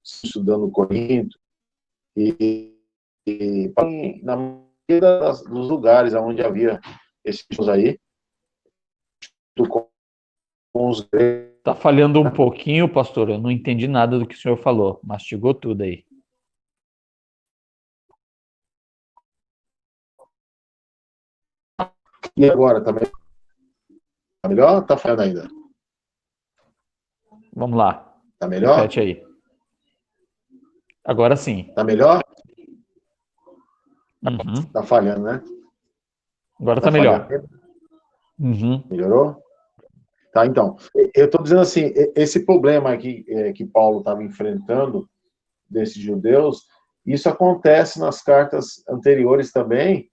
estudando Corinto, e na maioria dos lugares onde havia esses aí, com os gregos. Tá falhando um pouquinho, pastor. Eu não entendi nada do que o senhor falou. Mastigou tudo aí. E agora, tá melhor? Tá melhor ou tá falhando ainda? Vamos lá. Tá melhor? Repete aí. Agora sim. Tá melhor? Uhum. Tá falhando, né? Agora tá melhor. Falhando. Uhum. Melhorou? Tá, então. Eu estou dizendo assim, esse problema aqui que Paulo estava enfrentando desses judeus, isso acontece nas cartas anteriores também.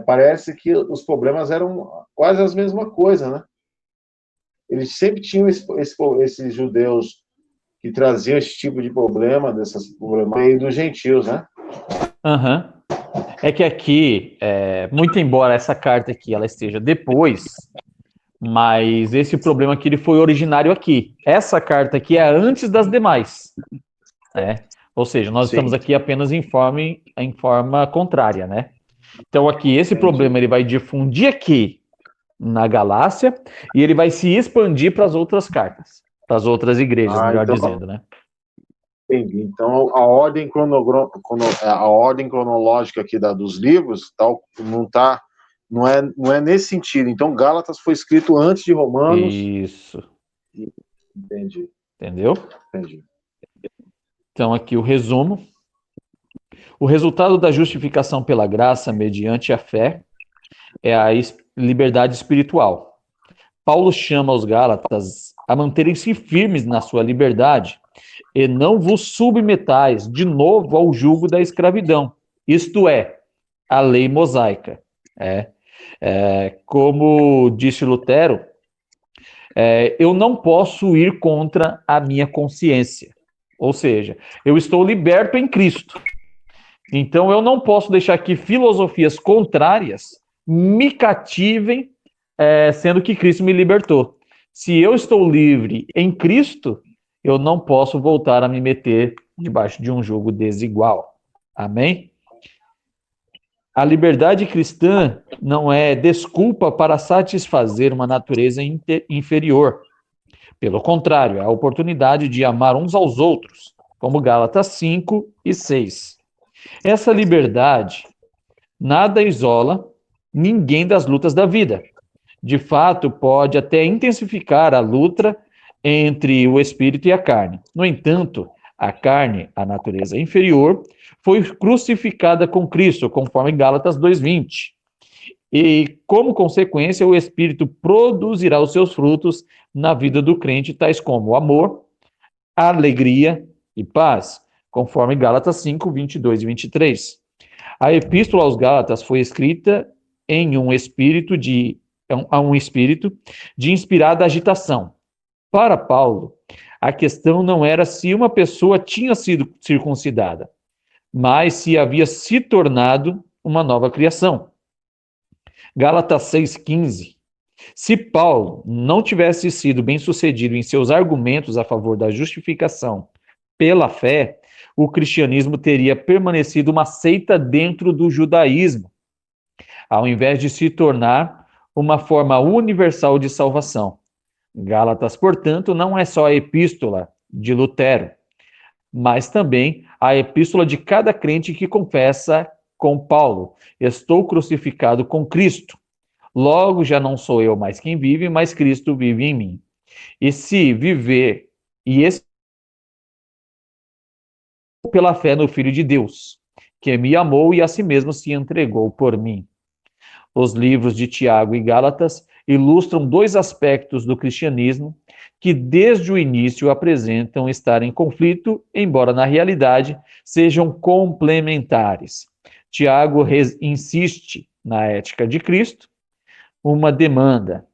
Parece que os problemas eram quase as mesma coisa, né? Eles sempre tinham esses judeus que traziam esse tipo de problema, desses problemas meio dos gentios, né? Uhum. É que aqui, muito embora essa carta aqui ela esteja depois, mas esse problema aqui ele foi originário aqui. Essa carta aqui é antes das demais, né? Ou seja, nós Sim. estamos aqui apenas em forma contrária, né? Então aqui esse Entendi. problema ele vai difundir aqui na Galácia e ele vai se expandir para as outras cartas, para as outras igrejas, melhor então, dizendo, né? entendi. Então, a ordem cronológica aqui dos livros não é nesse sentido. Então, Gálatas foi escrito antes de Romanos. Isso. Entendi. Entendeu? Entendi. Então, aqui o resumo. O resultado da justificação pela graça mediante a fé é a liberdade espiritual. Paulo chama os Gálatas a manterem-se firmes na sua liberdade e não vos submetais de novo ao jugo da escravidão, isto é, a lei mosaica. Como disse Lutero, eu não posso ir contra a minha consciência. Ou seja, eu estou liberto em Cristo. Então eu não posso deixar que filosofias contrárias me cativem, sendo que Cristo me libertou. Se eu estou livre em Cristo, eu não posso voltar a me meter debaixo de um jugo desigual. Amém? A liberdade cristã não é desculpa para satisfazer uma natureza inferior. Pelo contrário, é a oportunidade de amar uns aos outros, como Gálatas 5 e 6. Essa liberdade nada isola ninguém das lutas da vida. De fato, pode até intensificar a luta entre o espírito e a carne. No entanto, a carne, a natureza inferior, foi crucificada com Cristo, conforme Gálatas 2:20. E, como consequência, o espírito produzirá os seus frutos na vida do crente, tais como amor, alegria e paz, conforme Gálatas 5, 22 e 23. A epístola aos Gálatas foi escrita em um espírito de inspirada agitação. Para Paulo, a questão não era se uma pessoa tinha sido circuncidada, mas se havia se tornado uma nova criação. Gálatas 6,15. Se Paulo não tivesse sido bem-sucedido em seus argumentos a favor da justificação pela fé, o cristianismo teria permanecido uma seita dentro do judaísmo, ao invés de se tornar uma forma universal de salvação. Gálatas, portanto, não é só a epístola de Lutero, mas também a epístola de cada crente que confessa com Paulo: estou crucificado com Cristo. Logo, já não sou eu mais quem vive, mas Cristo vive em mim. E se viver, pela fé no Filho de Deus, que me amou e a si mesmo se entregou por mim. Os livros de Tiago e Gálatas ilustram dois aspectos do cristianismo que desde o início apresentam estar em conflito, embora na realidade sejam complementares. Tiago insiste na ética de Cristo, uma demanda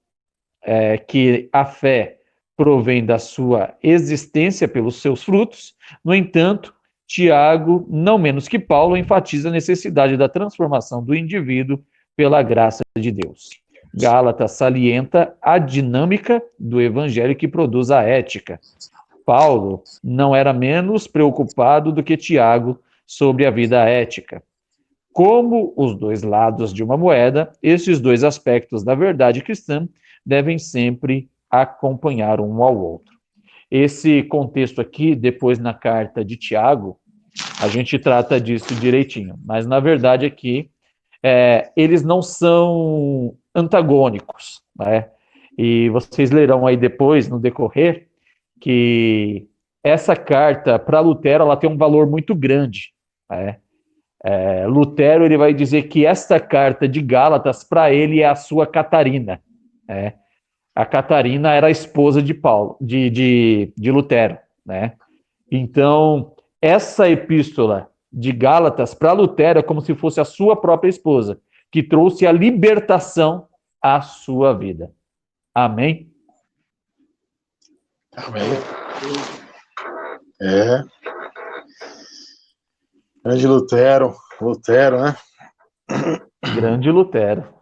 que a fé provém da sua existência pelos seus frutos. No entanto, Tiago, não menos que Paulo, enfatiza a necessidade da transformação do indivíduo pela graça de Deus. Gálatas salienta a dinâmica do evangelho que produz a ética. Paulo não era menos preocupado do que Tiago sobre a vida ética. Como os dois lados de uma moeda, esses dois aspectos da verdade cristã devem sempre acompanhar um ao outro. Esse contexto aqui, depois na carta de Tiago, a gente trata disso direitinho, mas na verdade aqui eles não são antagônicos, né? E vocês lerão aí depois, no decorrer, que essa carta, para Lutero, ela tem um valor muito grande, né? Lutero ele vai dizer que esta carta de Gálatas, para ele, é a sua Catarina, né? A Catarina era a esposa de Paulo, de Lutero, né? Então, essa epístola de Gálatas para Lutero é como se fosse a sua própria esposa, que trouxe a libertação à sua vida. Amém? Amém. Grande Lutero, né? Grande Lutero.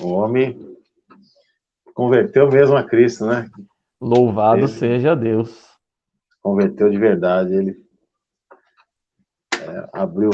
O homem converteu mesmo a Cristo, né? Louvado seja Deus. Converteu de verdade. Ele abriu